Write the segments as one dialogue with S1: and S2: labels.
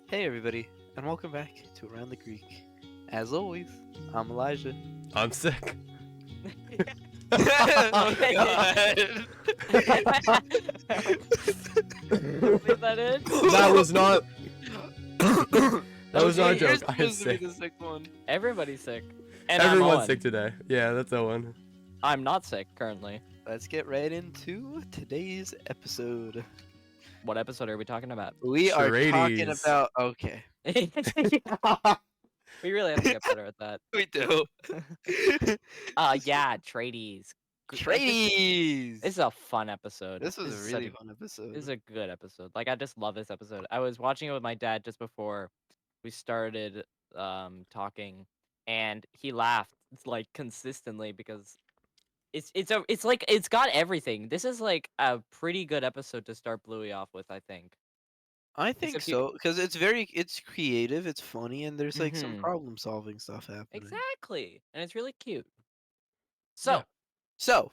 S1: Hey everybody, and welcome back to Around the Creek. As always, I'm Elijah.
S2: I'm sick.
S1: Oh god!
S3: Leave that in.
S2: That was not. That was not a
S1: Okay, you're
S2: joke. I am
S1: supposed to be
S2: sick.
S1: the sick one.
S3: Everybody's sick. And
S2: Everyone's
S3: I'm
S2: sick
S3: Owen.
S2: today. Yeah, that's Owen.
S3: I'm not sick currently.
S1: Let's get right into today's episode.
S3: What episode are we talking about?
S1: We are talking
S2: Tradies.
S1: about. Okay,
S3: We really have to get better at that.
S1: we do.
S3: Yeah, Tradies.
S1: Tradies!
S3: This is a fun episode.
S1: This was a
S3: is
S1: really
S3: such
S1: fun
S3: This is
S1: episode.
S3: a good episode. Like, I just love this episode. I was watching it with my dad just before we started talking, and he laughed like consistently because it's like it's got everything. This is like a pretty good episode to start Bluey off with, I think.
S1: I think
S3: Except you.
S1: so, because it's creative, it's funny, and there's like some
S3: Mm-hmm.
S1: problem solving stuff happening.
S3: Exactly, and it's really cute.
S1: Yeah.
S3: So,
S1: So,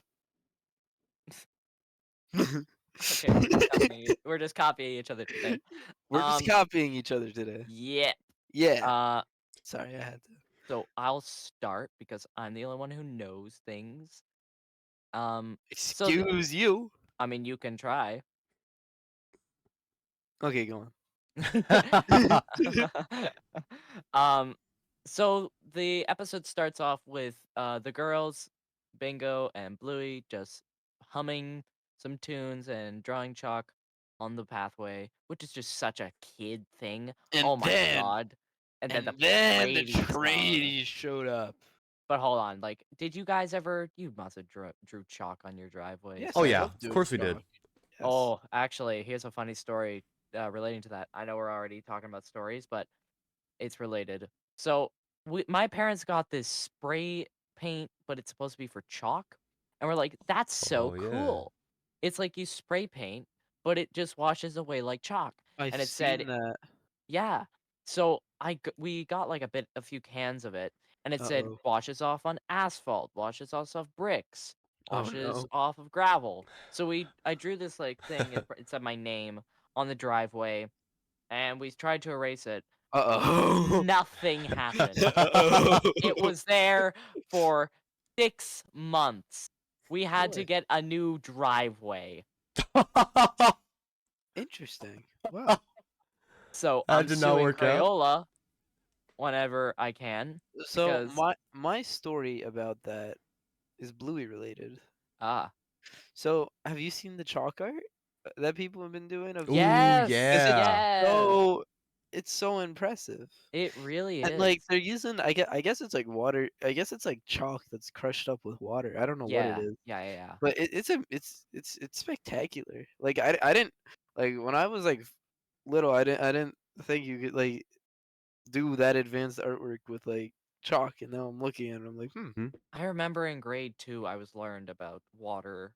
S3: okay, we're just copying each other today.
S1: we're just
S3: Um,
S1: copying each other today.
S3: yeah.
S1: Yeah.
S3: Uh,
S1: Sorry, I had to.
S3: so I'll start because I'm the only one who knows things. So
S1: Excuse you.
S3: I mean, you can try.
S1: Okay, go
S3: um, so the episode starts off with the girls, Bingo and Bluey, just humming some tunes and drawing chalk on the pathway, which is just such a kid thing.
S1: and
S3: Oh my
S1: then,
S3: god! And then the
S1: the
S3: tradies come.
S1: tradies showed up.
S3: But hold on, like, did you guys ever? You must have drew chalk on your driveways.
S1: Yes,
S2: Oh
S1: I
S2: yeah,
S1: love
S2: of
S1: doing
S2: course we did.
S1: chalk. Yes.
S3: Oh, actually, here's a funny story relating to that. I know we're already talking about stories, but it's related. So, my parents got this spray paint, but it's supposed to be for chalk, and we're like, "That's so
S2: Oh yeah.
S3: cool!" It's like you spray paint, but it just washes away like chalk.
S1: I've
S3: And it said,
S1: seen that.
S3: "Yeah." So we got like a few cans of it, and it said
S1: Uh-oh.
S3: washes off on asphalt, washes off bricks,
S1: Oh
S3: washes
S1: no.
S3: off of gravel. So I drew this like thing. It said my name on the driveway, and we tried to erase it.
S1: Uh-oh.
S3: Nothing happened.
S1: Uh-oh.
S3: It was there for 6 months. We had to
S1: Boy,
S3: get a new driveway.
S1: interesting. Wow.
S3: So
S2: That
S3: I'm
S2: did not
S3: suing
S2: work out.
S3: Crayola whenever I can
S1: So
S3: because
S1: my story about that is Bluey related.
S3: ah.
S1: So, have you seen the chalk art that people have been doing of
S2: Ooh
S3: Yes,
S1: Is it
S2: yeah.
S3: yes.
S1: so it's so impressive.
S3: It really
S1: And like
S3: is.
S1: they're using I guess it's like water. I guess it's like chalk that's crushed up with water. I don't know what it
S3: Yeah,
S1: is.
S3: yeah.
S1: But it's spectacular. Like I didn't like when I was like little, I didn't think you could like do that advanced artwork with like chalk, and now I'm looking at it, I'm like,
S2: Hmm?
S3: I remember in grade 2 I was learned about water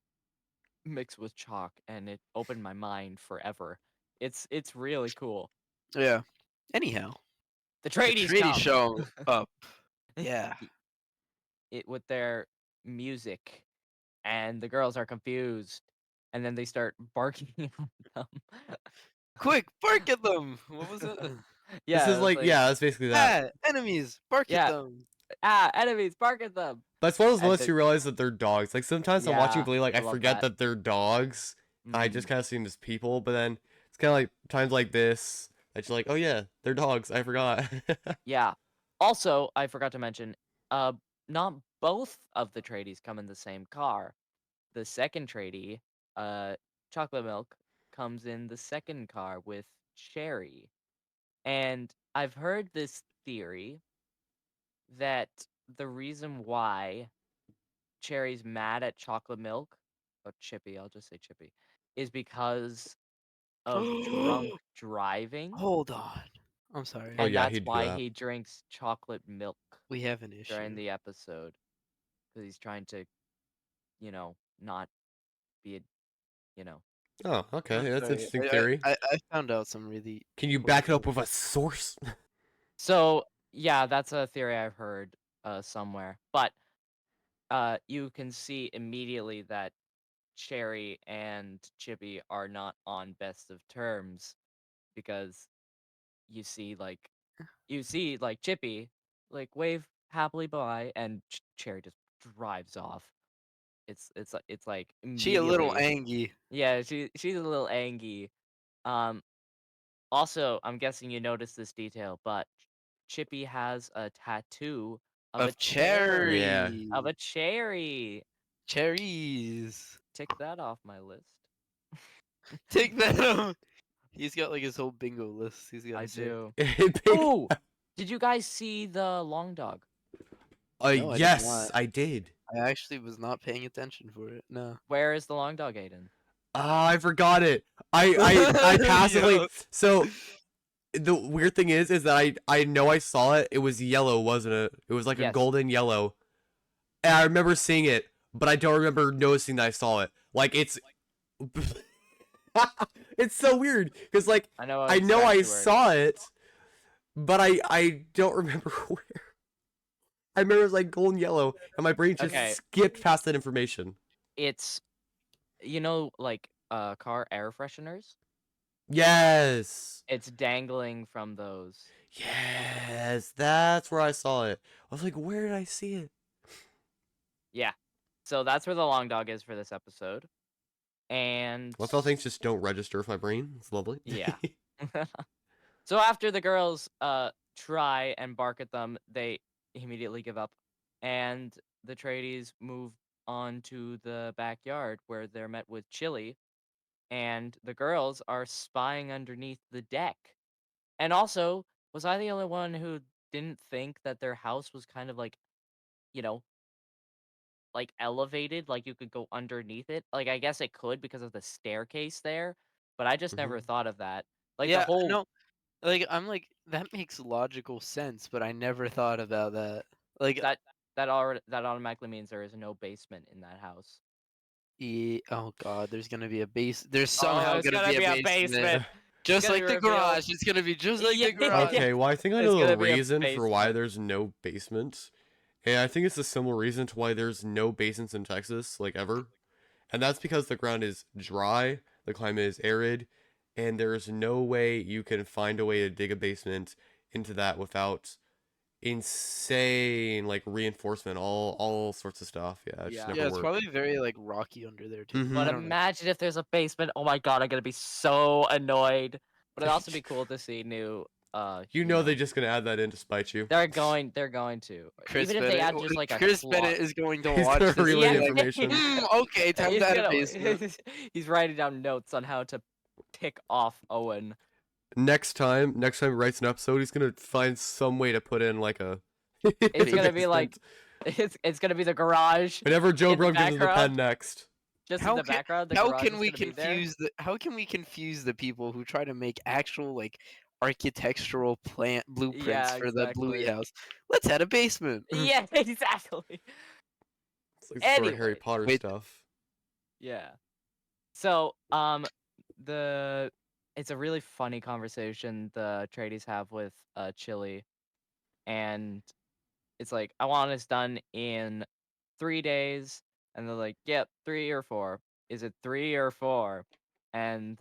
S3: mixed with chalk and it opened my mind forever. It's really cool.
S1: yeah. Anyhow,
S3: The
S1: the
S3: tradies
S1: treaty
S3: come.
S1: show up. Yeah.
S3: It with their music and the girls are confused and then they start barking at them.
S1: Quick, bark at them. What was it?
S2: This
S3: Yeah,
S2: is
S3: it was
S2: like
S3: like,
S2: yeah, that's basically that.
S1: Ah, enemies, bark at
S3: yeah,
S1: them.
S3: enemies, bark at them.
S2: But it's one of those
S3: And
S2: moments you realize that they're dogs. Like sometimes I'm watching
S3: yeah,
S2: Bluey, like
S3: I
S2: I
S3: love
S2: forget
S3: that.
S2: that they're dogs. I just
S3: Mhm.
S2: kind of see them as people. But then it's kind of like times like this that you're like, oh yeah, they're dogs. I forgot.
S3: Yeah. Also, I forgot to mention, uh, not both of the tradies come in the same car. The second tradie, uh, Chocolate Milk, comes in the second car with Sherry. And I've heard this theory that the reason why Cherry's mad at Chocolate Milk, or Chippy, I'll just say Chippy, is because of drunk driving.
S1: Hold on. I'm sorry.
S2: Oh
S3: And
S2: yeah,
S3: that's
S2: he'd do
S3: why
S2: that.
S3: he drinks chocolate milk
S1: We have an
S3: during
S1: issue.
S3: the episode. Because he's trying to, not be a, you know.
S2: Oh, okay,
S1: I'm
S2: that's
S1: sorry.
S2: interesting theory.
S1: I found out some really
S2: Can you back it up
S1: important.
S2: with a source?
S3: So, yeah, that's a theory I've heard somewhere. But you can see immediately that Cherry and Chippy are not on best of terms because you see like Chippy like wave happily bye, and Cherry just drives off. It's like
S1: She a little
S3: immediately.
S1: angry.
S3: Yeah, she's a little angry. Um, Also, I'm guessing you noticed this detail, but Chippy has a tattoo of a
S1: Of
S3: cherry.
S2: Yeah.
S3: Of
S1: cherry.
S3: a cherry.
S1: Cherries.
S3: Tick that off my list.
S1: Take that out. He's got like his whole bingo list. He's got
S3: I
S1: to say.
S3: do.
S2: Big-
S3: Oh, did you guys see the long dog?
S1: No, I did
S2: yes,
S1: not.
S2: I did.
S1: I actually was not paying attention for it. No.
S3: Where is the long dog, Aiden?
S2: Ah, I forgot it. I passively.
S1: Yo.
S2: So the weird thing is that I know I saw it. It was yellow, wasn't it? It was like a
S3: Yes.
S2: golden yellow. And I remember seeing it, but I don't remember noticing that I saw it. Like it's it's so weird because like
S3: I know
S2: I
S3: exactly
S2: know I
S3: where it
S2: saw
S3: is.
S2: it, but I don't remember where. I remember it was like golden yellow, and my brain just
S3: Okay.
S2: skipped past that information.
S3: It's like car air fresheners.
S2: Yes.
S3: It's dangling from those.
S2: Yes, that's where I saw it. I was like, where did I see it?
S3: Yeah. So that's where the long dog is for this episode. And
S2: What if things just don't register with my brain? It's lovely.
S3: yeah. So after the girls try and bark at them, they immediately give up, and the tradies move on to the backyard where they're met with Chili, and the girls are spying underneath the deck. And also, was I the only one who didn't think that their house was kind of like, you know, like elevated, like you could go underneath it? Like I guess it could because of the staircase there, but I just never
S2: Mhm.
S3: thought of that. Like the
S1: Yeah,
S3: whole
S1: no. Like I'm like that makes logical sense, but I never thought about that. Like
S3: that that automatically means there is no basement in that house.
S1: oh god, there's gonna be a base. There's
S3: Oh,
S1: somehow
S3: it's
S1: gonna
S3: gonna
S1: be a
S3: be a
S1: basement,
S3: basement. It's
S1: just
S3: gonna be
S1: like the
S3: revealed.
S1: garage. It's gonna be just like
S3: Yeah.
S1: the garage.
S2: Okay, well, I think I
S3: It's
S2: know the
S3: gonna be a
S2: reason for why
S3: basement.
S2: there's no basement. And I think it's a similar reason to why there's no basements in Texas, like ever. And that's because the ground is dry, the climate is arid, and there's no way you can find a way to dig a basement into that without insane like reinforcement, all sorts of stuff. Yeah, it just
S3: Yeah.
S2: never
S1: Yeah, it's
S2: worked.
S1: probably very like rocky under there too.
S2: Mhm.
S3: But
S1: I don't know.
S3: imagine if there's a basement. Oh my god, I'm gonna be so annoyed. But it'd also be cool to see new
S2: You know they're just gonna add that in to spite you.
S3: they're going to.
S1: Chris
S3: Even if they
S1: Bennett.
S3: add just like a
S1: Chris
S3: clock.
S1: Bennett is going to
S2: He's
S1: watch
S2: gonna
S1: this and
S2: relay
S1: be like,
S2: information.
S1: Okay, time
S3: He's
S1: to add a
S3: gonna
S1: basement.
S3: he's writing down notes on how to tick off Owen.
S2: Next time he writes an episode, he's gonna find some way to put in like a.
S3: It's
S2: a
S3: gonna be like
S2: basement.
S3: it's gonna be the garage.
S2: Whenever Joe
S3: in the
S2: Brum gives us the pen
S3: background.
S2: next.
S3: Just in
S1: How
S3: the
S1: can
S3: background, the
S1: how
S3: garage
S1: can
S3: is
S1: we
S3: gonna be there.
S1: confuse the people who try to make actual like architectural plant blueprints
S3: Yeah,
S1: for the Bluey
S3: exactly.
S1: house? Let's add a basement.
S3: Yeah, exactly.
S2: It's like sort of Harry
S3: Anyway,
S2: Potter
S1: Wait,
S2: stuff.
S3: yeah. So, the it's a really funny conversation the tradies have with Chili, and it's like, I want this done in 3 days, and they're like, yep, 3 or 4. Is it 3 or 4? And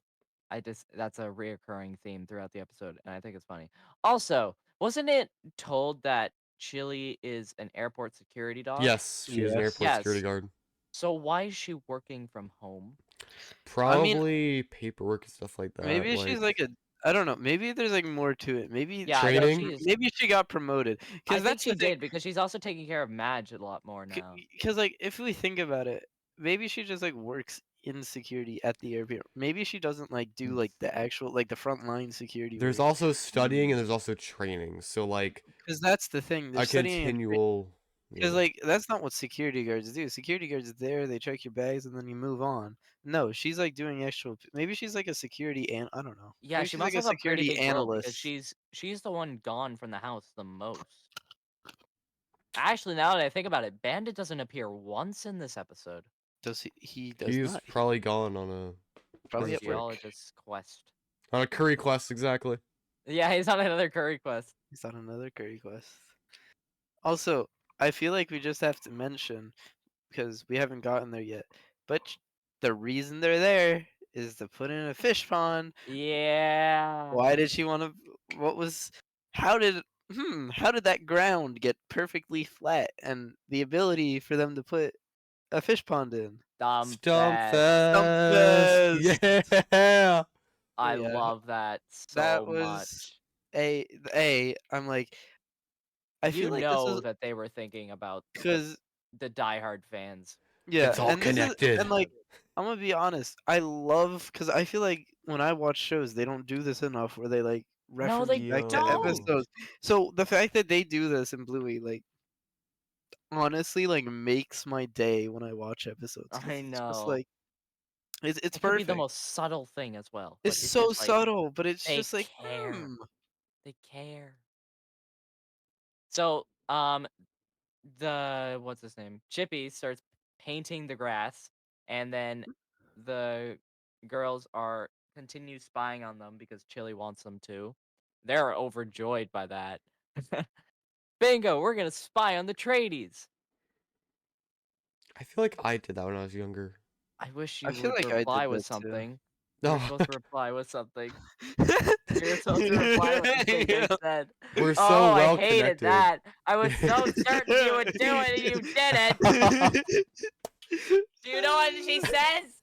S3: that's a reoccurring theme throughout the episode, and I think it's funny. Also, wasn't it told that Chili is an airport security dog?
S2: Yes, she's an
S1: yes.
S2: airport security
S3: Yes.
S2: guard.
S3: So why is she working from home?
S1: I mean,
S2: Probably paperwork and stuff like that.
S1: maybe she's like a. I don't know. Maybe there's like more to it. Maybe
S3: Yeah,
S1: she
S3: I
S1: got
S3: think
S2: training.
S3: she is.
S1: maybe she got promoted.
S3: I
S1: Because
S3: think
S1: that's
S3: she
S1: the thing.
S3: did because she's also taking care of Madge a lot more now.
S1: Because like if we think about it, maybe she just like works in security at the airport. Maybe she doesn't like do like the actual like the frontline security
S2: There's
S1: work.
S2: also studying and there's also training. So like
S1: Because that's the thing. They're
S2: a
S1: studying and
S2: continual.
S1: because
S2: Yeah.
S1: like that's not what security guards do. Security guards are there, they check your bags, and then you move on. No, she's like doing actual. Maybe she's like a security and I don't know.
S3: Yeah,
S1: Maybe
S3: she
S1: she's like
S3: must
S1: a
S3: have a pretty
S1: security
S3: big role because
S1: analyst.
S3: she's the one gone from the house the most. Actually, now that I think about it, Bandit doesn't appear once in this episode.
S1: Does he does
S2: He's
S1: not.
S2: probably gone on a
S1: Probably
S2: curry
S1: at work.
S3: Geologist's quest.
S2: on a curry quest exactly.
S3: Yeah, he's on another curry quest.
S1: He's on another curry quest. Also, I feel like we just have to mention because we haven't gotten there yet. But the reason they're there is to put in a fish pond.
S3: Yeah.
S1: Why did she want to? what was how did how did that ground get perfectly flat and the ability for them to put a fish pond in?
S2: Stump
S3: Fest.
S2: Fest.
S1: Stumpfest.
S2: Yeah.
S3: I
S1: Yeah,
S3: love that
S1: that
S3: so
S1: was
S3: much.
S1: a. I'm like, I
S3: You
S1: feel like this
S3: know
S1: was
S3: that they were thinking about
S1: because
S3: the diehard fans
S1: yeah,
S2: It's all
S3: in
S1: and this
S3: this
S1: is
S2: connected.
S1: and like
S3: episode.
S1: I'm gonna be honest, I love because I feel like when I watch shows, they don't do this enough where they like
S3: No,
S1: reference
S3: they
S1: back to
S3: don't.
S2: Yo.
S1: episodes. So the fact that they do this in Bluey, like honestly, like makes my day when I watch episodes because
S3: I
S1: it's just
S3: know.
S1: like it's
S3: It could be the
S1: perfect.
S3: most subtle thing as well, but
S1: It's
S3: it's
S1: so
S3: just like
S1: subtle, but it's
S3: they
S1: just like
S3: care. They care. So, the what's his name? Chippy starts painting the grass, and then the girls are continue spying on them because Chili wants them to. They're overjoyed by that. Bingo, we're gonna spy on the tradies.
S2: I feel like I did that when I was younger.
S3: I wish
S1: I
S3: you
S1: feel
S3: would
S1: like I did
S3: reply with
S1: that too.
S3: something. You were
S2: No,
S3: supposed to reply with something. You were supposed to reply with the thing they
S1: Yeah.
S3: said.
S2: we're so
S3: Oh, I
S2: well
S3: hated
S2: connected.
S3: that. I was so certain you would do it and you didn't. Do you know what she says?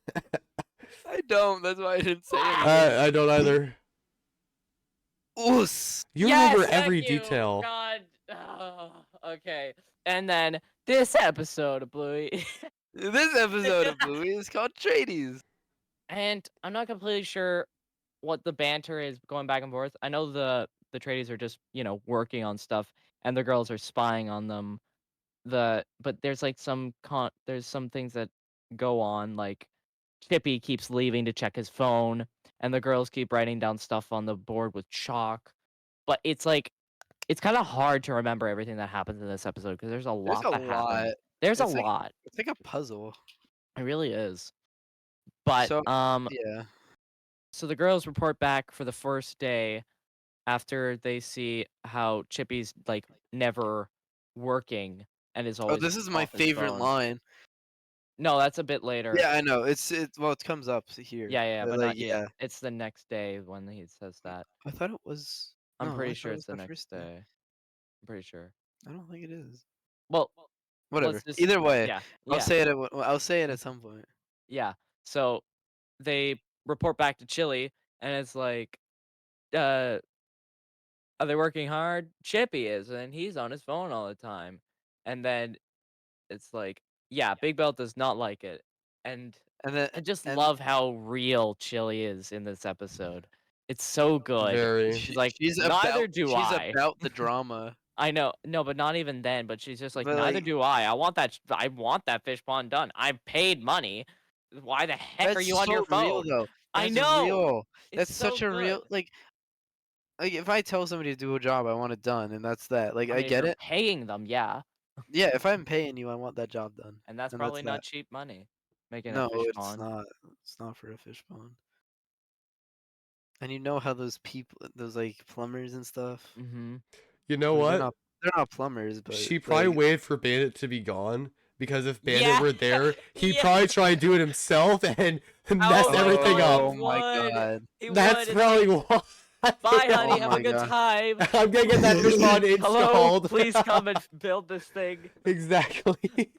S1: I don't. That's why I didn't say
S3: What?
S1: anything.
S2: I don't either.
S1: Oos.
S2: You
S3: Yes,
S2: remember
S3: thank
S2: every
S3: you.
S2: detail.
S3: God. Oh, okay. And then this episode of Bluey.
S1: This episode of Bluey is called Tradies.
S3: And I'm not completely sure what the banter is going back and forth. I know the tradies are just, working on stuff and the girls are spying on them. But there's like there's some things that go on, like Chippy keeps leaving to check his phone and the girls keep writing down stuff on the board with chalk. But it's kind of hard to remember everything that happens in this episode because there's a
S1: There's
S3: lot
S1: a
S3: that
S1: lot.
S3: happens. There's a
S1: It's like
S3: lot.
S1: it's like a puzzle.
S3: It really is. But
S1: So yeah.
S3: so the girls report back for the first day after they see how Chippy's like never working and is
S1: Oh,
S3: always
S1: this is my
S3: off his
S1: favorite
S3: phone.
S1: line.
S3: No, that's a bit later.
S1: Yeah, I know. Well, it comes up here,
S3: Yeah,
S1: but
S3: but
S1: like,
S3: not yet.
S1: yeah.
S3: It's the next day when he says that.
S1: I thought it was.
S3: I'm
S1: No,
S3: pretty
S1: I thought
S3: sure
S1: it
S3: it's
S1: was
S3: the
S1: the
S3: next
S1: first day.
S3: day. I'm pretty sure.
S1: I don't think it is.
S3: Well,
S1: Whatever.
S3: let's just
S1: Either way,
S3: yeah,
S1: I'll
S3: yeah,
S1: say it. I'll say it at some point.
S3: yeah. So they report back to Chili, and it's like, uh, are they working hard? Chippy is, and he's on his phone all the time. And then it's like, yeah, Big Belt does not like it. And
S1: And then
S3: I just
S1: and
S3: love how real Chili is in this episode. It's so good.
S2: Very.
S3: She's like,
S1: she's
S3: neither do
S1: she's
S3: I.
S1: about the drama.
S3: I know, no, but not even then. But she's just like,
S1: But
S3: neither
S1: like,
S3: do I. I want that fish pond done. I paid money. Why the heck are
S1: that's
S3: you on your
S1: so real
S3: phone?
S1: though.
S3: I
S1: That's
S3: know.
S1: real.
S3: It's
S1: That's
S3: so
S1: such a real
S3: good.
S1: like if I tell somebody to do a job, I want it done, and that's that. Like
S3: I
S1: I
S3: mean, if
S1: get
S3: you're
S1: it.
S3: paying them, yeah,
S1: Yeah, if I'm paying you, I want that job done,
S3: and that's
S1: and that's
S3: probably not
S1: that.
S3: cheap money, making a
S1: No,
S3: fish
S1: it's
S3: pond.
S1: not. It's not for a fish pond. And you know how those people, those like plumbers and stuff,
S3: Mm-hmm.
S2: You know
S1: or
S2: what?
S1: they're not plumbers, but
S2: She probably
S1: like
S2: waited for Bandit to be gone because if Bandit
S3: Yeah,
S2: were there, he'd
S3: yeah.
S2: probably try and do it himself and
S3: Oh
S2: mess
S3: my
S2: everything
S3: God, he
S2: up.
S1: oh my
S3: would.
S1: god,
S3: He
S2: That's
S3: would. It's
S2: probably
S3: like,
S2: why.
S3: bye,
S1: oh
S3: honey. Have a
S1: my
S3: good
S1: god.
S3: time.
S2: I'm gonna get that fish pond
S3: Hello,
S2: installed.
S3: please come and build this thing.
S2: Exactly.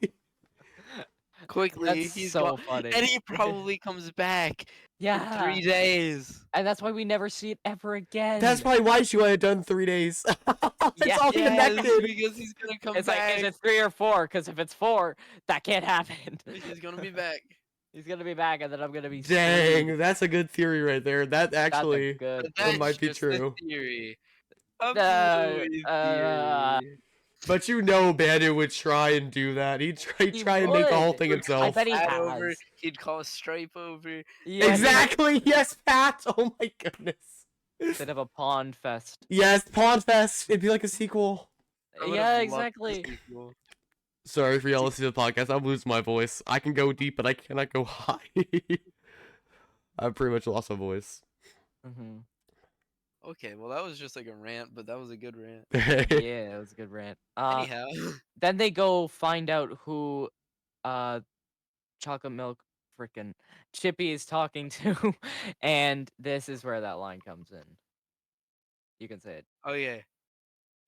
S1: Quickly,
S3: That's
S1: he's gone,
S3: so funny.
S1: and he probably comes back in
S3: Yeah,
S1: 3 days.
S3: and that's why we never see it ever again.
S2: That's probably why she wanted it done 3 days. It's
S3: Yeah.
S2: all
S1: Yes,
S2: connected.
S1: because he's gonna come
S3: It's like, is
S1: back.
S3: it 3 or 4? Because if it's 4, that can't happen.
S1: He's gonna be back.
S3: He's gonna be back, and then I'm gonna be
S2: Dang,
S3: screwed.
S2: that's a good theory right there. That
S3: That's a
S2: actually,
S3: good
S1: But
S2: that
S1: that's
S2: might be
S1: just the
S2: true.
S1: theory. A
S3: Uh,
S1: Bluey
S3: uh,
S1: theory.
S2: But you know Bandit would try and do that. He'd
S3: he
S2: try and make the whole
S3: would.
S2: thing
S1: Would call
S3: I
S2: himself.
S3: bet he
S1: Fat over.
S3: has.
S1: He'd call Stripe over.
S3: Yeah, he would.
S2: Exactly. Yes, Pat. Oh my goodness.
S3: They'd have a pond fest.
S2: Yes, Pond Fest. It'd be like a sequel.
S1: I would
S3: Yeah,
S1: have loved the
S3: exactly.
S1: sequel.
S2: Sorry for y'all listening to the podcast. I'm losing my voice. I can go deep, but I cannot go high. I've pretty much lost my voice.
S3: Hmm.
S1: Okay, well that was just like a rant, but that was a good rant.
S3: Yeah, it was a good rant.
S1: Anyhow,
S3: Then they go find out who, uh, chocolate milk frickin' Chippy is talking to, and this is where that line comes in. You can say it.
S1: Oh yeah.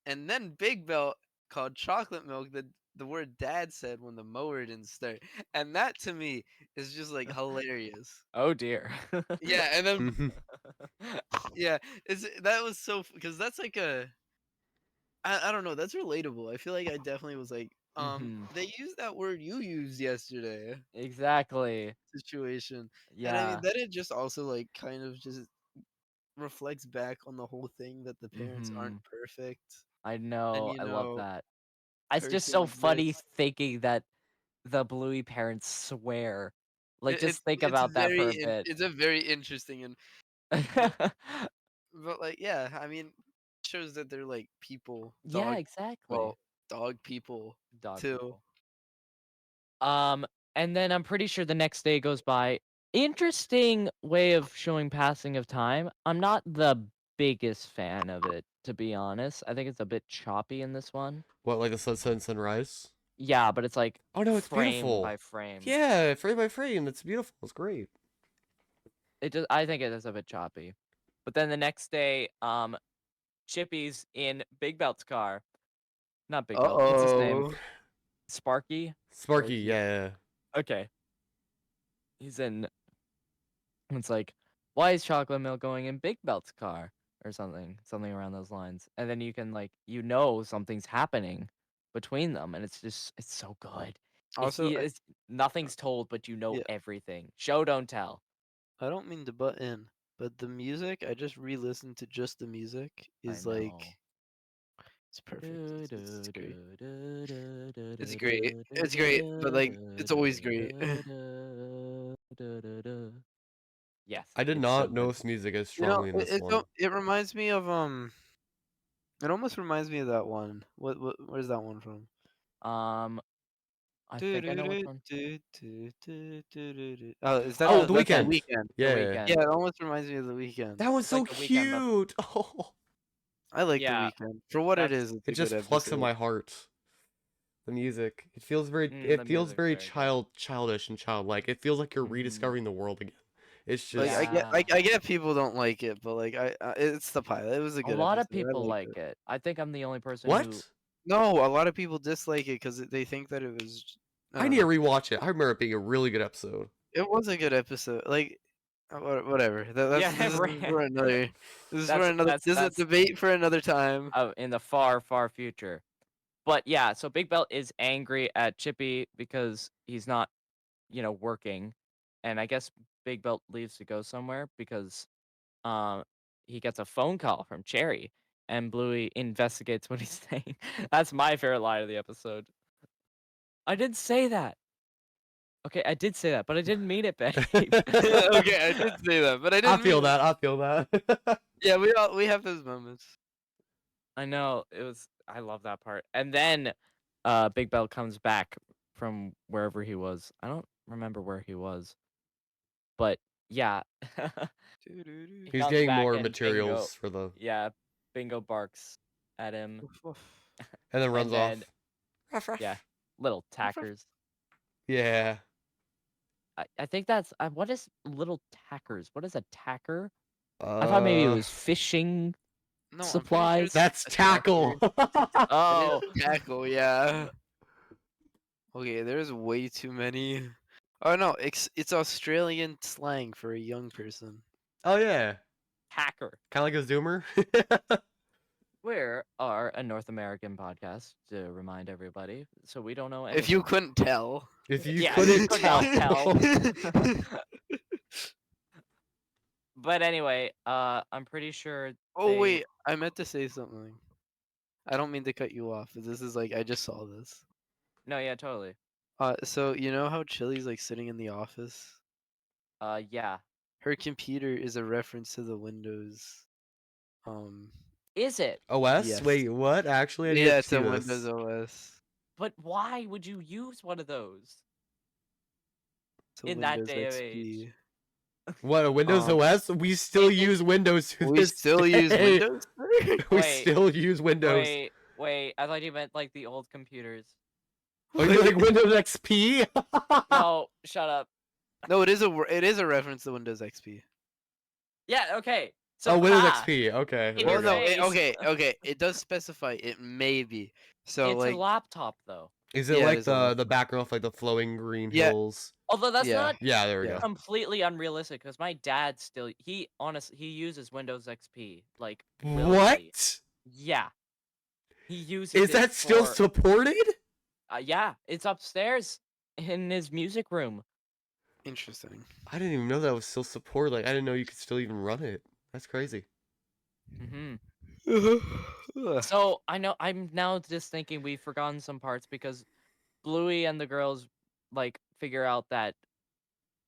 S1: And then Big Belt called chocolate milk the word Dad said when the mower didn't start, and that to me is just like hilarious.
S3: Oh dear.
S1: Yeah, and then
S2: Mhm.
S1: yeah, that was so because that's like I don't know, that's relatable. I feel like I definitely was like,
S3: Mhm.
S1: they used that word you used yesterday
S3: Exactly.
S1: situation, and I mean
S3: Yeah.
S1: then it just also like kind of just reflects back on the whole thing that the parents aren't
S3: Mhm.
S1: perfect,
S3: I
S1: and
S3: know.
S1: you
S3: I love
S1: know,
S3: that. It's just
S1: person
S3: so funny
S1: exists.
S3: thinking that the Bluey parents swear. Like, just think
S1: It's
S3: about that for a bit.
S1: it's a very interesting and but like yeah, I mean shows that they're like people,
S3: Yeah,
S1: dog,
S3: exactly.
S1: well, dog people
S3: Dog
S1: too.
S3: people. Um, and then I'm pretty sure the next day goes by. Interesting way of showing passing of time. I'm not the biggest fan of it, to be honest. I think it's a bit choppy in this one.
S2: What, like the sunset and sunrise?
S3: Yeah, but it's like
S2: Oh no, it's
S3: frame
S2: beautiful.
S3: by frame.
S2: Yeah, frame by frame. It's beautiful. It's great.
S3: I think it is a bit choppy. But then the next day, Chippy's in Big Belt's car. Not Big Belt. What's his name?
S1: Uh-oh.
S3: Sparky?
S2: Sparky, yeah.
S3: Okay. He's in. It's like, why is chocolate milk going in Big Belt's car? Or something around those lines. And then you can, like, something's happening between them. And it's so good.
S1: Also,
S3: It's nothing's told, but you know
S1: yeah,
S3: everything. Show, don't tell.
S1: I don't mean to butt in, but the music, I just re-listened to just the music
S3: I
S1: is like
S3: know.
S1: it's perfect. It's great. It's great. It's great, but like it's always great.
S3: Yes,
S2: I did
S3: it's so
S2: not
S3: good.
S2: notice music as
S1: You know,
S2: strongly in this one.
S1: it reminds me of it almost reminds me of that one. Where's that one from?
S3: Um, I think I know which one.
S1: Oh, is that
S3: Oh,
S2: Oh,
S3: The
S2: The
S1: that's the
S3: Weeknd.
S2: Weekend.
S1: weekend?
S3: The
S2: Yeah.
S1: Yeah,
S3: Weeknd.
S1: it almost reminds me of the weekend.
S2: That one's
S3: It's
S2: so
S3: like The Weeknd, but
S2: cute. Oh,
S1: I like the
S3: yeah,
S1: weekend for what it
S3: that's
S1: is. It's
S2: it
S1: a good
S2: just plucks at
S1: episode.
S2: my heart. The music.
S3: the
S2: It feels
S3: music's
S2: very
S3: very good.
S2: childish and childlike. It feels like you're
S3: Mhm.
S2: rediscovering the world again. It's
S1: Like
S2: just
S3: Yeah,
S1: I get people don't like it, but like it's the pilot. It was a
S3: a
S1: good
S3: lot
S1: episode.
S3: of
S1: I
S3: people
S1: liked
S3: like
S1: it.
S3: it. I think I'm the only person who.
S2: what?
S1: No, a lot of people dislike it because they think that it was. I
S2: I
S1: don't
S2: need to
S1: know.
S2: rewatch it. I remember it being a really good episode.
S1: It was a good episode. Like, whatever.
S3: Yeah,
S1: This is for
S3: right.
S1: another. This is for
S3: That's
S1: another.
S3: that's
S1: This is a
S3: that's
S1: debate for another time.
S3: in the far, far future. But yeah, so Big Belt is angry at Chippy because he's not, working, and I guess Big Belt leaves to go somewhere because um he gets a phone call from Cherry, and Bluey investigates what he's saying. That's my favorite line of the episode. I didn't say that. Okay, I did say that, but I didn't mean it, babe.
S1: Okay, I did say that, but I
S2: I
S1: didn't
S2: feel
S1: mean it.
S2: that. I feel that.
S1: Yeah, we have those moments.
S3: I know it was. I love that part. And then, Big Belt comes back from wherever he was. I don't remember where he was, but yeah, he
S2: He's
S3: comes
S2: getting
S3: back
S2: more
S3: and Bingo,
S2: materials for the
S3: yeah, Bingo barks at him,
S1: Woof, woof.
S2: and then runs
S3: and then
S2: off. Ruff,
S3: yeah,
S2: ruff.
S3: little
S1: Woof, woof.
S3: tackers.
S2: Yeah.
S3: I think that's what is little tackers? What is a tacker? I thought maybe it
S2: Uh,
S3: was fishing
S1: No, I'm pretty sure it's
S3: supplies.
S2: that's
S1: a
S2: tackle.
S1: tacker. It is
S3: Oh,
S1: tackle, yeah. Okay, there's way too many. Oh no, it's Australian slang for a young person.
S2: Oh yeah.
S3: hacker.
S2: Kind of like a zoomer.
S3: We are a North American podcast, to remind everybody, so we don't know
S1: If you
S3: anything.
S1: couldn't tell.
S2: If you
S3: Yeah, if you
S2: couldn't
S3: could not
S2: tell.
S3: tell. But anyway, I'm pretty sure
S1: Oh
S3: they.
S1: wait, I meant to say something. I don't mean to cut you off, but this is like I just saw this.
S3: No, yeah, totally.
S1: So you know how Chili's like sitting in the office?
S3: Yeah.
S1: Her computer is a reference to the Windows. Um,
S3: Is it?
S2: OS?
S1: yes.
S2: Wait, what? Actually, I need
S1: Yeah,
S2: to
S1: it's
S2: see
S1: a Windows
S2: this.
S1: OS.
S3: But why would you use one of those
S1: It's a
S3: in that
S1: Windows
S3: day of age?
S1: XP.
S2: What, a Windows
S1: Um,
S2: OS? We still use Windows to
S1: we
S2: this
S1: still use
S2: day.
S1: Windows.
S2: We
S3: Wait,
S2: still use Windows.
S3: wait. I thought you meant like the old computers.
S2: Oh, you like Windows XP?
S3: No, shut up.
S1: No, it is a reference to Windows XP.
S3: Yeah, okay. So
S2: Oh, Windows
S3: ha,
S2: XP. Okay.
S3: in
S2: there
S3: your
S2: we go.
S3: face.
S1: Okay. It does specify it may be. So
S3: It's a
S1: like,
S3: laptop though.
S2: Is it
S1: yeah, it
S2: like
S1: is a laptop.
S2: the background of like the flowing green
S1: Yeah.
S2: hills?
S3: Although that's
S1: Yeah.
S3: not
S2: Yeah, there we
S1: Yeah.
S2: go.
S3: completely unrealistic because my dad still he uses Windows XP like willingly.
S2: What?
S3: Yeah, he uses
S2: Is
S3: it
S2: that still
S3: for
S2: supported?
S3: yeah, it's upstairs in his music room.
S1: Interesting.
S2: I didn't even know that was still supported. Like I didn't know you could still even run it. That's crazy.
S3: Hmm
S1: Ugh.
S3: So I know I'm now just thinking we've forgotten some parts because Bluey and the girls like figure out that.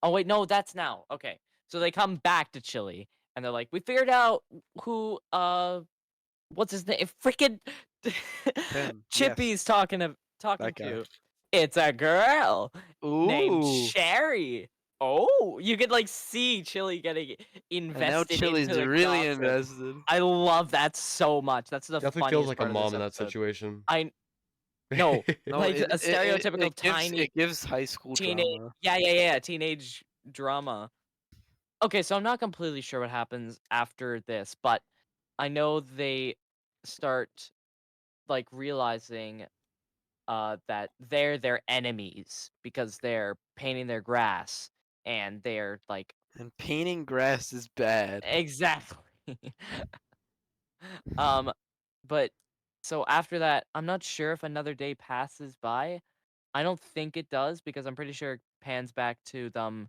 S3: Oh wait, no, that's now. Okay, so they come back to Chile and they're like, we figured out who what's his name? Freaking
S1: Tim,
S3: Chippy's talking
S1: That guy.
S3: to. It's a girl named
S1: Ooh.
S3: Sherry. Oh, you could like see Chili getting
S1: And now
S3: invested
S1: Chili's
S3: into the
S1: really
S3: gossip.
S1: invested.
S3: I love that so much. That's the
S2: Definitely
S3: funniest
S2: feels like a
S3: part of this
S2: mom in that
S3: episode.
S2: situation.
S3: No,
S1: No,
S3: like a stereotypical tiny
S1: it gives high school
S3: teenage.
S1: drama.
S3: Yeah, teenage drama. Okay, so I'm not completely sure what happens after this, but I know they start like realizing that they're their enemies because they're painting their grass and they're like
S1: And painting grass is bad.
S3: exactly. um, but so after that, I'm not sure if another day passes by. I don't think it does because I'm pretty sure it pans back to them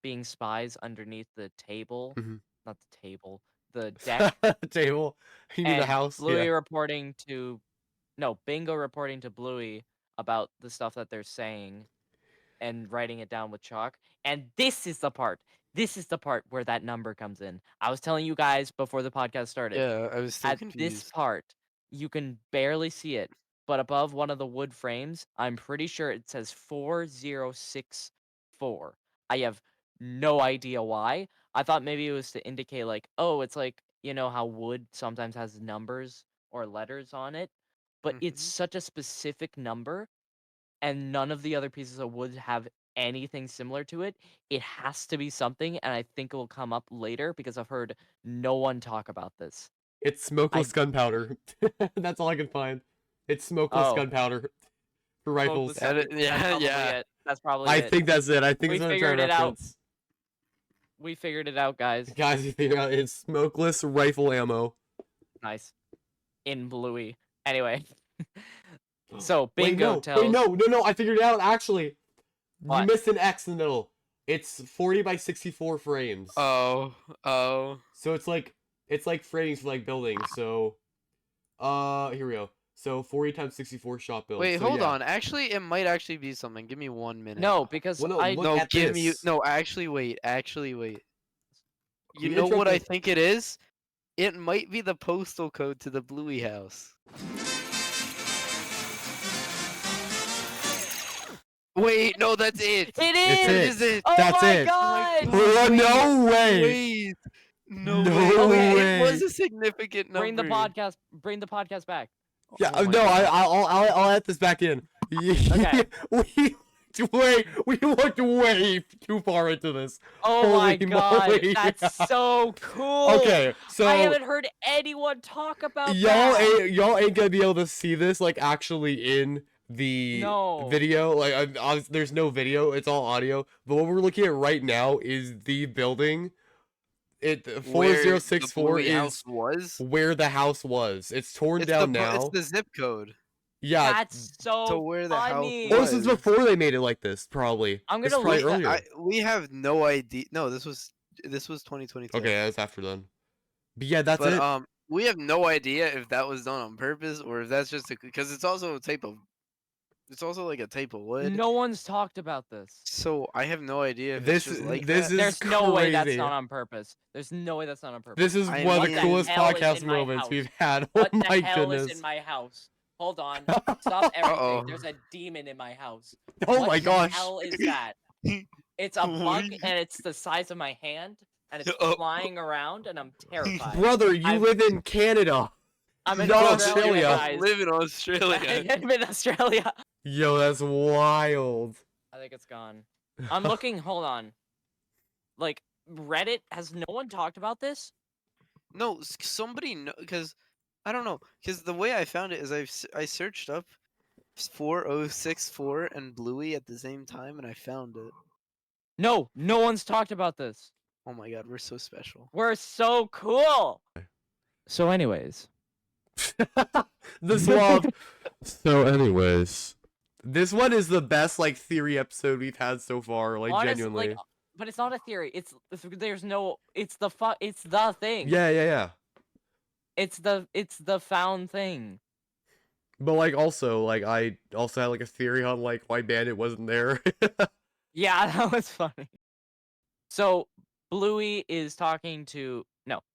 S3: being spies underneath the table,
S2: Mhm.
S3: not the table, the deck,
S2: Table. You mean the
S3: and
S2: house?
S3: Bluey
S2: Yeah.
S3: reporting to no Bingo reporting to Bluey about the stuff that they're saying and writing it down with chalk. And this is the part. This is the part where that number comes in. I was telling you guys before the podcast started.
S1: Yeah, I was still
S3: At this
S1: confused.
S3: part, you can barely see it, but above one of the wood frames, I'm pretty sure it says 4064. I have no idea why. I thought maybe it was to indicate like, oh, it's like, you know how wood sometimes has numbers or letters on it, but it's
S1: Mhm.
S3: such a specific number and none of the other pieces of wood have anything similar to it. It has to be something, and I think it will come up later because I've heard no one talk about this.
S2: It's smokeless
S3: I
S2: gunpowder. That's all I can find. It's smokeless
S3: Oh,
S2: gunpowder for
S3: smokeless
S2: rifles.
S3: gun. That's
S1: Yeah,
S3: probably
S1: yeah.
S3: it. That's probably
S2: I
S3: it.
S2: think that's it. I think
S3: We
S2: it's what I'm trying
S3: figured
S2: to
S3: it out.
S2: reference.
S3: We figured it out, guys.
S2: Guys, you figure out it's smokeless rifle ammo.
S3: Nice. In Bluey. Anyway. So
S2: Wait,
S3: Bingo
S2: no.
S3: tells
S2: Wait, no. I figured it out, actually. You
S3: what?
S2: missed an X in the middle. It's 40 by 64 frames.
S1: Oh.
S2: So it's like frames for like buildings. So here we go. So 40 times 64 shot build.
S1: Wait,
S2: So
S1: hold
S2: yeah.
S1: on. Actually, it might actually be something. Give me 1 minute.
S3: No, because
S2: Well, no,
S3: I
S2: look
S1: No,
S2: at
S1: give me
S2: this.
S1: no. Actually, wait. Actually, wait. You
S2: You
S1: know what I
S2: interrupted-
S1: think it is? It might be the postal code to the Bluey house. Wait, no, that's it.
S3: it is.
S2: It's
S1: That is it.
S3: Oh
S2: That's
S3: my
S2: it.
S3: god!
S2: Oh, no way.
S1: Wait. No,
S2: No
S1: way. Okay,
S2: way.
S1: it was a significant number.
S3: Bring the podcast back.
S2: Yeah,
S1: Oh my
S2: no,
S1: God.
S2: I'll add this back in.
S3: Okay.
S2: we looked way too far into this.
S3: Oh my
S2: Holy
S3: god,
S2: moly.
S3: that's so cool.
S2: Okay, so
S3: I haven't heard anyone talk about
S2: y'all
S3: that.
S2: y'all ain't gonna be able to see this like actually in the
S3: No.
S2: video. Like there's no video, it's all audio. But what we're looking at right now is the building. It
S1: Where the
S2: 4064
S1: Bluey
S2: is
S1: house was.
S2: where the house was. It's torn down now.
S1: It's the zip code.
S2: Yeah.
S3: That's so
S1: To where the house
S3: funny.
S2: Oh, this is
S1: was.
S2: before they made it like this, probably.
S3: I'm
S2: This
S3: gonna
S2: is probably
S3: look
S2: earlier.
S1: We have no idea. No, this was 2022.
S2: Okay, that's after then. But yeah, that's
S1: But
S2: it.
S1: we have no idea if that was done on purpose or if that's just because it's also a type of. It's also like a type of wood.
S3: No one's talked about this.
S1: So I have no idea if
S2: This
S1: it's just like
S2: this
S1: that.
S2: is
S3: There's no way that's
S2: crazy.
S3: not on purpose. There's no way that's not on purpose.
S2: This is
S1: I
S2: one of the
S1: mean-
S2: coolest
S3: What the hell is
S2: podcast
S3: in my
S2: moments
S3: house?
S2: we've had.
S3: What
S2: Oh my
S3: the hell
S2: goodness.
S3: is in my house? Hold on. Stop everything.
S1: Uh-oh.
S3: There's a demon in my house.
S2: Oh
S3: What
S2: my
S3: the
S2: gosh.
S3: hell is that? It's a bug and it's the size of my hand and it's
S1: Oh.
S3: flying around and I'm terrified.
S2: Brother, you
S3: I've-
S2: live in Canada.
S3: I'm in
S2: not
S3: Australia,
S2: Australia.
S3: guys.
S1: Live in Australia.
S3: I'm in Australia.
S2: Yo, that's wild.
S3: I think it's gone. I'm looking. Hold on. Like Reddit, has no one talked about this?
S1: No, somebody know because I don't know because the way I found it is I searched up 4064 and Bluey at the same time and I found it.
S3: No one's talked about this.
S1: Oh my god, we're so special.
S3: We're so cool. So, anyways,
S2: The suave. So, anyways, this one is the best like theory episode we've had so far. Like genuinely.
S3: but it's not a theory. It's the thing.
S2: Yeah.
S3: It's the found thing.
S2: But like also like I also had like a theory on like why Bandit wasn't there.
S3: Yeah, that was funny. So Bluey is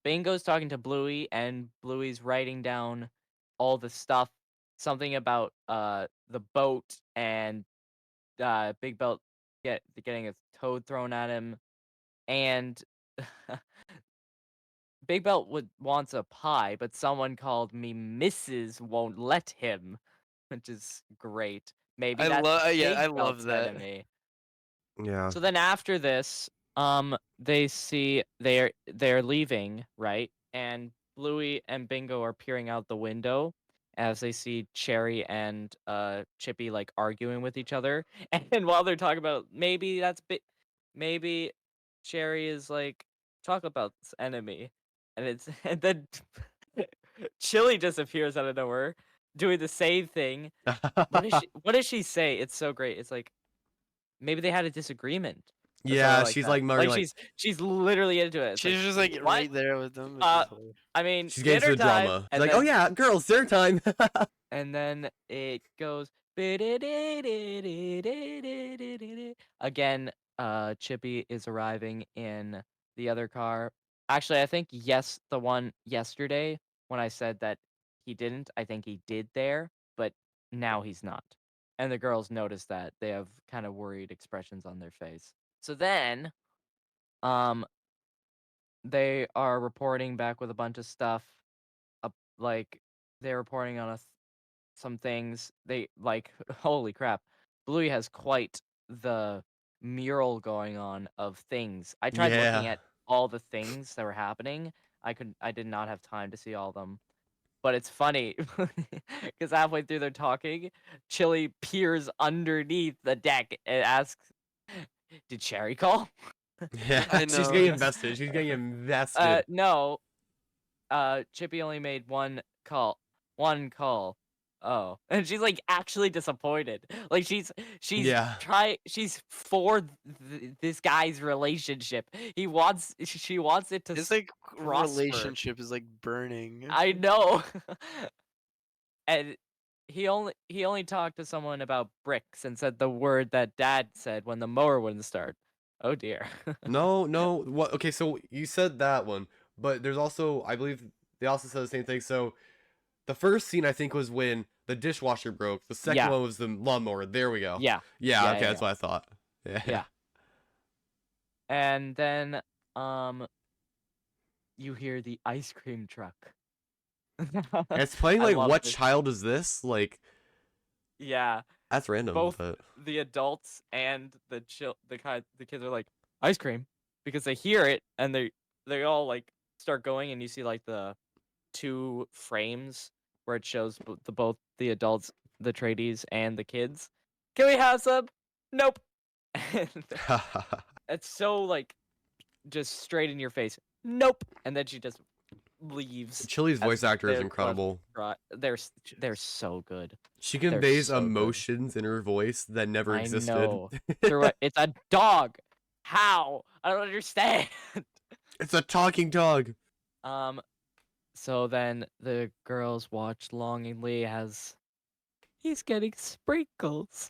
S3: Bingo's talking to Bluey, and Bluey's writing down all the stuff, something about the boat and Big Belt getting his toad thrown at him, and Big Belt wants a pie, but someone called me Mrs. won't let him, which is great. Maybe that's
S1: I
S3: Big
S1: love
S3: Belt's
S1: that.
S3: enemy.
S2: Yeah.
S3: So then after this, they see they're leaving, right? And Bluey and Bingo are peering out the window as they see Cherry and Chippy like arguing with each other. And while they're talking about maybe Cherry is like Chocolate Belt's enemy, and then Chili just appears out of nowhere doing the same thing. What does she say? It's so great. It's like maybe they had a disagreement. Or something
S2: Yeah,
S3: like
S2: she's
S3: that.
S2: like muttering like
S3: she's literally into it. It's
S1: She's
S3: like,
S1: just like
S3: what?
S1: right there with them. Which
S3: Uh,
S1: is hilarious.
S3: I mean,
S2: she's getting to
S3: dinner
S2: the
S3: time,
S2: drama. She's
S3: and
S2: like,
S3: then,
S2: oh yeah, girls, dinner time.
S3: and then it goes again. Chippy is arriving in the other car. Actually, I think the one yesterday when I said that he didn't, I think he did there, but now he's not. And the girls notice that they have kind of worried expressions on their face. So then, um, they are reporting back with a bunch of stuff. Like they're reporting on some things. They like holy crap. Bluey has quite the mural going on of things. I tried looking
S2: Yeah.
S3: at all the things that were happening. I did not have time to see all of them. But it's funny because halfway through they're talking, Chili peers underneath the deck and asks, "Did Cherry call?"
S2: Yeah.
S1: I
S2: She's
S1: know.
S2: getting invested. She's getting invested.
S3: No. Chippy only made one call. One call. Oh, and she's like actually disappointed. Like she's
S2: Yeah.
S3: she's for this guy's relationship. She wants it to
S1: His like
S3: prosper.
S1: relationship is like burning.
S3: I know. And he only talked to someone about bricks and said the word that Dad said when the mower wouldn't start. Oh dear.
S2: No. What? Okay, so you said that one, but there's also, I believe, they also said the same thing. So the first scene I think was when the dishwasher broke. The second
S3: Yeah.
S2: one was the lawnmower. There we go.
S3: Yeah.
S2: Yeah.
S3: Yeah,
S2: Okay,
S3: yeah,
S2: that's what I thought. Yeah.
S3: Yeah. And then you hear the ice cream truck.
S2: And it's playing
S3: I
S2: like
S3: love
S2: what
S3: this.
S2: child is this? Like
S3: Yeah,
S2: that's random.
S3: both
S2: But
S3: the adults and the kids are like ice cream because they hear it and they all like start going, and you see like the two frames where it shows both the adults, the tradies, and the kids. Can we have some? Nope. And it's so like just straight in your face. Nope. And then she just leaves.
S2: Chili's voice actor is
S3: they're
S2: incredible.
S3: They're so good.
S2: She
S3: They're
S2: conveys
S3: so good.
S2: emotions in her voice that never
S3: I
S2: existed.
S3: know. It's a dog. How? I don't understand.
S2: It's a talking dog.
S3: So then the girls watch longingly as he's getting sprinkles.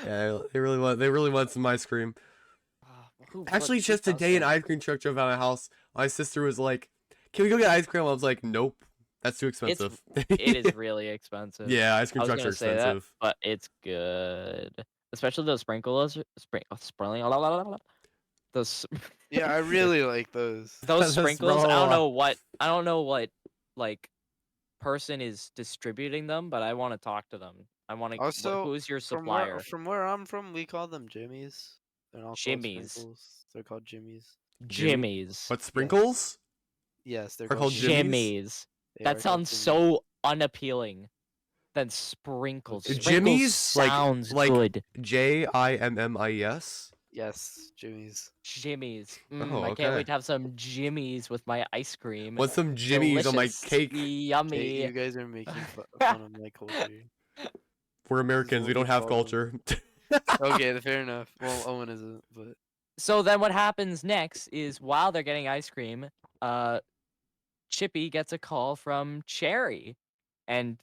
S2: Yeah, they really want some ice cream. Actually, just today, an ice cream truck drove out of my house. My sister was like, "Can we go get ice cream?" I was like, "Nope, that's too expensive."
S3: It is really expensive.
S2: Yeah, ice cream
S3: I was
S2: trucks are
S3: gonna say that,
S2: expensive.
S3: but it's good, especially those sprinkles. Those
S1: Yeah, I really like those.
S3: those sprinkles. I don't
S2: Bro.
S3: know what like person is distributing them, but I want to talk to them. I want to.
S1: Also,
S3: Who's your
S1: from
S3: supplier?
S1: where I'm from, we call them jimmies. They're not called
S3: Jimmies.
S1: sprinkles. They're called jimmies.
S3: Jimmy's.
S2: What sprinkles?
S1: Yes, they're
S2: Are called
S1: Jimmies.
S3: Jimmies.
S1: They
S3: That
S1: are called
S3: sounds
S1: Jimmies.
S3: so unappealing. Than sprinkles.
S1: Okay.
S3: Sprinkles
S2: Jimmy's like
S3: sounds good.
S2: Jimmies.
S1: Yes, Jimmy's.
S3: Jimmies.
S2: Oh,
S3: I can't
S2: okay.
S3: wait to have some Jimmies with my ice cream.
S2: Want some Jimmys on my
S3: Delicious.
S2: cake?
S1: Okay,
S3: Yummy.
S1: you guys are making fun of my culture.
S2: We're Americans. We don't have culture.
S1: Okay, fair enough. Well, Owen isn't, but
S3: So then what happens next is while they're getting ice cream, Chippy gets a call from Cherry. And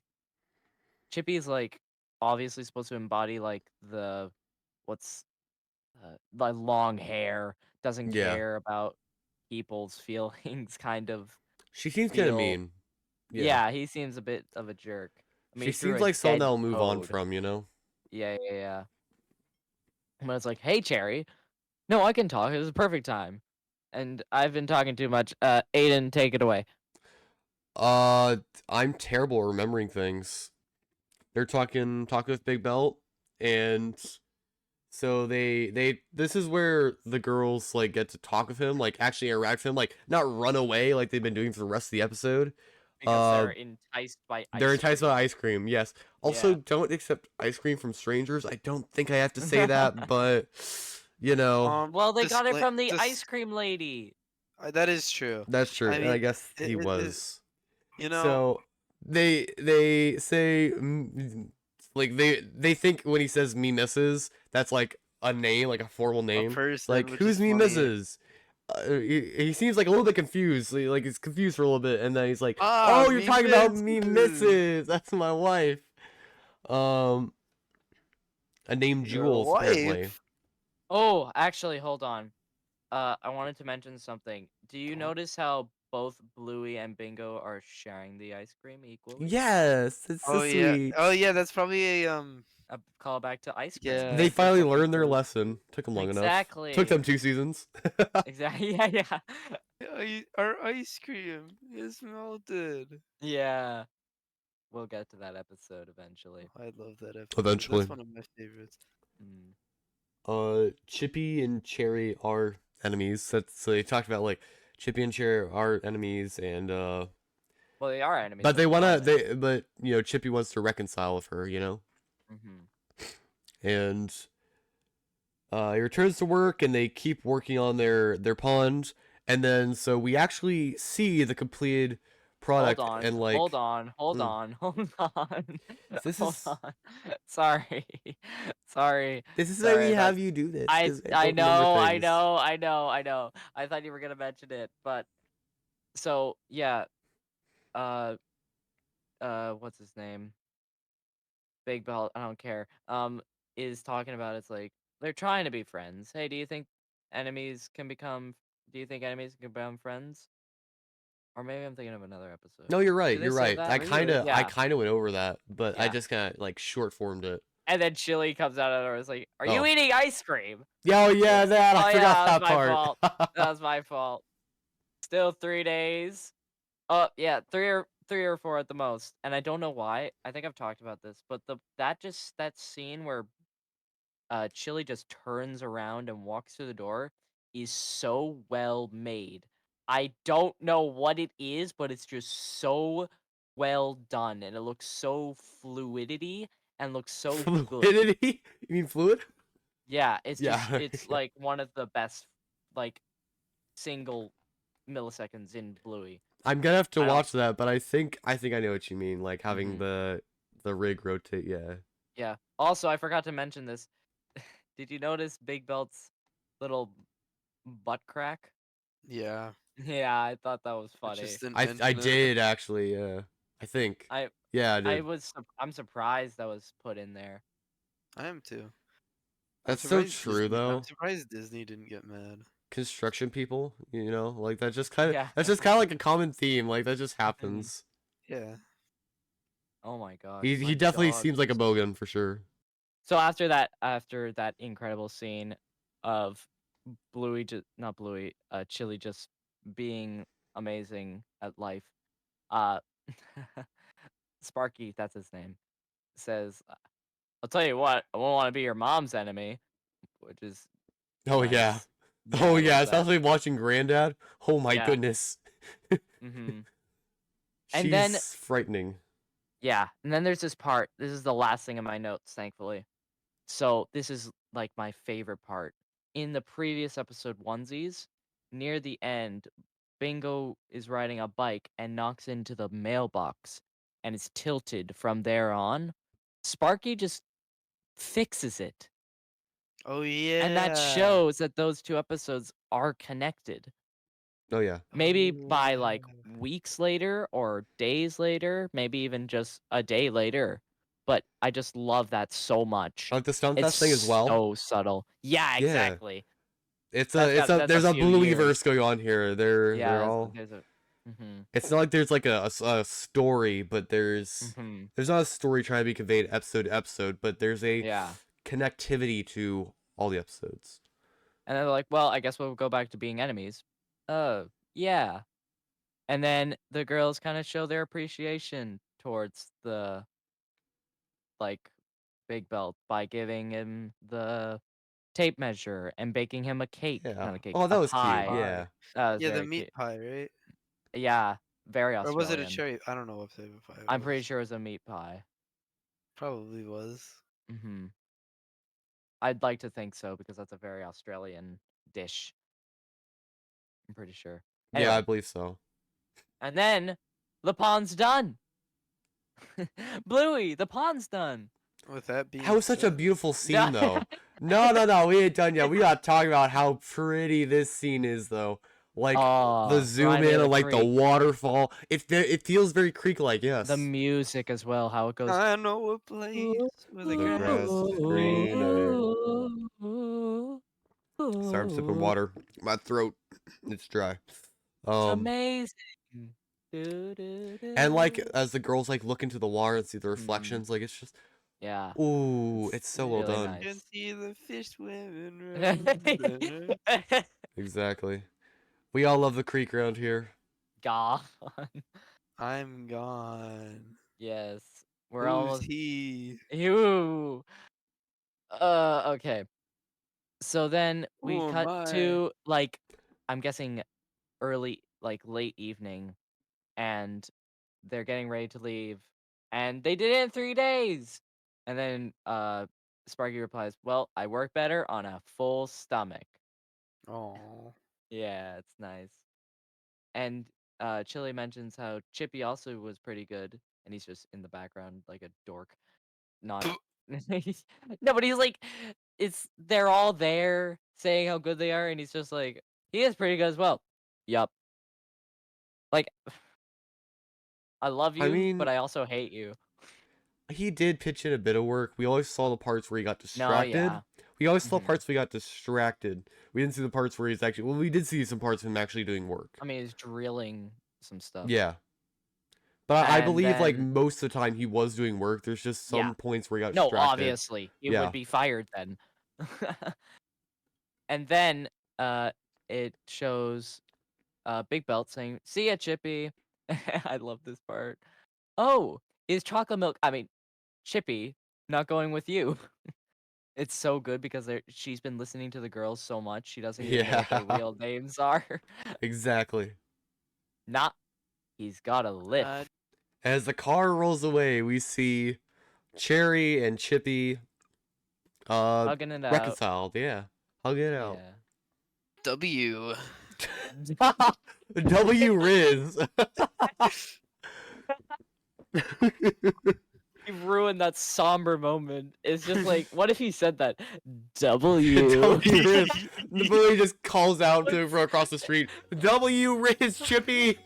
S3: Chippy's like obviously supposed to embody like the what's the long hair, doesn't
S2: Yeah.
S3: care about people's feelings kind of
S2: She seems kind of
S3: feel.
S2: mean.
S3: Yeah, he seems a bit of a jerk. I mean,
S2: She
S3: he threw
S2: seems
S3: a
S2: like someone
S3: dead
S2: that'll move on
S3: toad.
S2: from, you know?
S3: Yeah. But it's like, hey, Cherry. No, I can talk. It was a perfect time. And I've been talking too much. Aiden, take it away.
S2: I'm terrible at remembering things. They're talking with Big Belt, and so this is where the girls like get to talk with him, like actually interact with him, like not run away like they've been doing for the rest of the episode.
S3: Because they're enticed by ice
S2: They're enticed
S3: cream.
S2: by ice cream, yes. Also,
S3: Yeah.
S2: don't accept ice cream from strangers. I don't think I have to say that, but you know,
S3: Well, they got it
S1: like,
S3: from the ice cream lady.
S1: that is true.
S2: that's true.
S1: I
S2: And
S1: mean,
S2: I guess he
S1: it-
S2: was.
S1: you know,
S2: So they say like they think when he says me misses, that's like a name, like a formal
S1: a
S2: name.
S1: person,
S2: Like
S1: which
S2: who's
S1: is
S2: me
S1: funny.
S2: misses? He seems like a little bit confused. Like he's confused for a little bit, and then he's like,
S1: Ah,
S2: "Oh, you're
S1: me
S2: talking about me
S1: misses.
S2: misses. That's my wife." A name
S1: Your
S2: Jules apparently.
S1: wife.
S3: Oh, actually, hold on. I wanted to mention something. Do you
S1: Go on.
S3: notice how both Bluey and Bingo are sharing the ice cream equally?
S2: Yes, it's so sweet.
S1: Oh yeah, that's probably a
S3: A callback to ice cream.
S1: Yeah.
S2: They
S1: that's
S2: finally
S1: probably
S2: learned their
S1: close.
S2: lesson. Took them long enough.
S3: Exactly.
S2: Took them 2 seasons.
S3: Exactly. Yeah.
S1: Our ice cream is melted.
S3: Yeah. We'll get to that episode eventually.
S1: I love that episode.
S2: Eventually.
S1: That's one of my favorites.
S2: Chippy and Cherry are enemies. So they talked about like Chippy and Cherry are enemies, and
S3: Well, they are enemies.
S2: but but you know Chippy wants to reconcile with her, you know, and he returns to work, and they keep working on their pond, and then so we actually see the completed product, and like
S3: hold on.
S2: This
S3: Hold
S2: is-
S3: on. Sorry.
S2: this is why
S3: Sorry,
S2: we
S3: I thought-
S2: have you do this.
S3: I
S2: 'cause
S3: I
S2: don't remember
S3: know.
S2: things.
S3: I thought you were gonna mention it, but so yeah. What's his name? Big Belt. I don't care. Is talking about it's like they're trying to be friends. Hey, do you think enemies can become? Do you think enemies can become friends? Or maybe I'm thinking of another episode.
S2: No, you're right.
S3: Did they
S2: You're
S3: say
S2: right.
S3: that?
S2: I kind of
S3: Yeah.
S2: went over that, but I
S3: Yeah.
S2: just kind of like short formed it.
S3: And then Chili comes out of the door. It's like, "Are you
S2: Oh.
S3: eating ice cream?"
S2: Oh yeah, that I
S3: Oh,
S2: forgot
S3: yeah,
S2: that
S3: that was my
S2: part.
S3: fault. That was my fault. Still 3 days. Oh yeah, 3 or 4 at the most. And I don't know why. I think I've talked about this, but that scene where Chili just turns around and walks through the door is so well made. I don't know what it is, but it's just so well done, and it looks so fluidity and looks so good.
S2: Fluidity? You mean fluid?
S3: Yeah, it's
S2: Yeah.
S3: just it's like one of the best like single milliseconds in Bluey.
S2: I'm gonna have to
S3: I don't-
S2: watch that, but I think I know what you mean. Like having
S3: Mhm.
S2: the rig rotate. Yeah.
S3: Yeah. Also, I forgot to mention this. Did you notice Big Belt's little butt crack?
S1: Yeah.
S3: Yeah, I thought that was funny.
S1: Just didn't
S2: I
S1: mention it.
S2: did actually. Yeah. I think. Yeah, I did.
S3: I'm surprised that was put in there.
S1: I am too.
S2: That's so
S1: surprised
S2: true,
S1: Disney-
S2: though.
S1: I'm surprised Disney didn't get mad.
S2: Construction people, you know, like that just kind of
S3: Yeah.
S2: that's just kind of like a common theme. Like that just happens.
S1: Yeah.
S3: Oh my gosh.
S2: He
S1: My
S2: definitely
S1: dog
S2: seems like a
S1: just-
S2: bogan for sure.
S3: So after that incredible scene of Bluey not Bluey, Chili just being amazing at life, uh Sparky, that's his name, says, "I'll tell you what, I won't want to be your mom's enemy," which is
S2: Oh
S3: nice.
S2: yeah.
S3: I
S2: Oh
S3: love
S2: yeah,
S3: that.
S2: especially watching Granddad. Oh my
S3: Yeah.
S2: goodness.
S3: Mm-hmm.
S2: She's
S3: And then
S2: frightening.
S3: yeah, and then there's this part. This is the last thing in my notes, thankfully. So this is like my favorite part. In the previous episode onesies, near the end, Bingo is riding a bike and knocks into the mailbox and is tilted from there on. Sparky just fixes it.
S1: Oh
S3: And that
S1: yeah.
S3: shows that those two episodes are connected.
S2: Oh yeah.
S3: Maybe
S1: Oh,
S3: by like
S1: yeah.
S3: weeks later or days later, maybe even just a day later. But I just love that so much.
S2: Like the
S3: It's
S2: Stumpfest thing as well.
S3: so subtle. Yeah,
S2: Yeah.
S3: exactly.
S2: It's
S3: That's
S2: there's
S3: a
S2: a
S3: few years.
S2: Bluey-verse going on here. They're
S3: Yeah,
S2: all.
S3: there's a. Mm-hmm.
S2: It's not like there's like a story, but
S3: Mm-hmm.
S2: there's not a story trying to be conveyed episode to episode, but there's a
S3: Yeah.
S2: connectivity to all the episodes.
S3: And they're like, well, I guess we'll go back to being enemies. Oh, yeah. And then the girls kind of show their appreciation towards the like Big Belt by giving him the tape measure and baking him a cake,
S2: Yeah.
S3: not a cake,
S2: Oh, that
S3: a
S2: was cute.
S3: pie.
S2: Yeah.
S1: Pie.
S3: That was
S1: Yeah, the
S3: very
S1: meat
S3: cute.
S1: pie, right?
S3: Yeah, very
S1: Or was it a
S3: Australian.
S1: cherry? I don't know what type of pie it
S3: I'm pretty
S1: was.
S3: sure it was a meat pie.
S1: Probably was.
S3: Hmm I'd like to think so because that's a very Australian dish. I'm pretty sure.
S2: Yeah, I
S3: Anyway,
S2: believe so.
S3: and then the pond's done. Bluey, the pond's done.
S1: With that being
S2: That was such a
S1: said,
S2: beautiful scene, though. No, we ain't done yet. We gotta talk about how pretty this scene is, though. Like the zoom
S3: remind me
S2: in
S3: of
S2: and
S3: the
S2: like the
S3: creek.
S2: waterfall. It feels very creek-like, yes.
S3: The music as well, how it goes.
S1: I know a place where the
S2: The
S1: grass
S2: grass
S1: is
S2: is
S1: greener.
S2: Sorry, I'm sipping water. My throat, it's dry.
S3: It's amazing.
S2: And like as the girls like look into the water and see the reflections, like it's just
S3: Yeah.
S2: ooh, it's so well
S3: really
S2: done.
S3: nice.
S1: You can see the fish swimming around the center.
S2: Exactly. We all love the creek around here.
S3: Gone.
S1: I'm gone.
S3: Yes. We're
S1: Who's
S3: almost.
S1: he?
S3: Ew. Okay. So then we
S1: Who am
S3: cut
S1: I?
S3: to like, I'm guessing early, like late evening, and they're getting ready to leave, and they did it in 3 days. And then Sparky replies, "Well, I work better on a full stomach."
S1: Oh.
S3: Yeah, it's nice. And Chili mentions how Chippy also was pretty good, and he's just in the background like a dork. Not no, but he's like, they're all there saying how good they are, and he's just like, he is pretty good as well. Yup. Like, I love
S2: I
S3: you,
S2: mean,
S3: but I also hate you.
S2: he did pitch in a bit of work. We always saw the parts where he got
S3: No,
S2: distracted.
S3: yeah.
S2: We always saw
S3: Mhm.
S2: parts where he got distracted. We didn't see the parts where he's actually. Well, we did see some parts of him actually doing work.
S3: I mean, he's drilling some stuff.
S2: Yeah. But I
S3: And
S2: believe like
S3: then-
S2: most of the time he was doing work. There's just some
S3: Yeah.
S2: points where he got
S3: No,
S2: distracted.
S3: obviously. He
S2: Yeah.
S3: would be fired then. And then it shows Big Belt saying, "See ya, Chippy." I love this part. Oh, is chocolate milk, I mean, Chippy, not going with you? It's so good because she's been listening to the girls so much, she doesn't even know what their
S2: Yeah.
S3: real names are.
S2: Exactly.
S3: Not, he's got a lift.
S2: As the car rolls away, we see Cherry and Chippy
S3: Hugging it out.
S2: reconciled. Yeah. Hug it out.
S3: Yeah.
S1: W.
S2: W Riz.
S3: You've ruined that somber moment. It's just like, what if he said that? W.
S2: W Riz. The bully just calls out to him from across the street. W Riz, Chippy.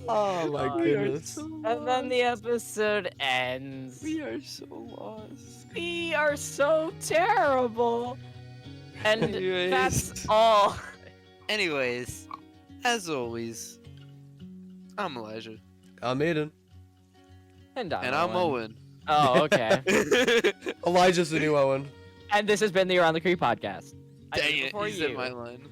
S2: Oh my goodness.
S3: And then the episode ends.
S1: We are so lost.
S3: We are so terrible. And
S1: Anyways.
S3: that's all.
S1: Anyways, as always, I'm Elijah.
S2: I'm Aiden.
S3: And
S1: I'm Owen.
S3: Oh, okay.
S2: Elijah's the new Owen.
S3: And this has been the Around the Creek podcast. I did
S1: Dang
S3: it
S1: it,
S3: before
S1: he's
S3: you.
S1: in my line.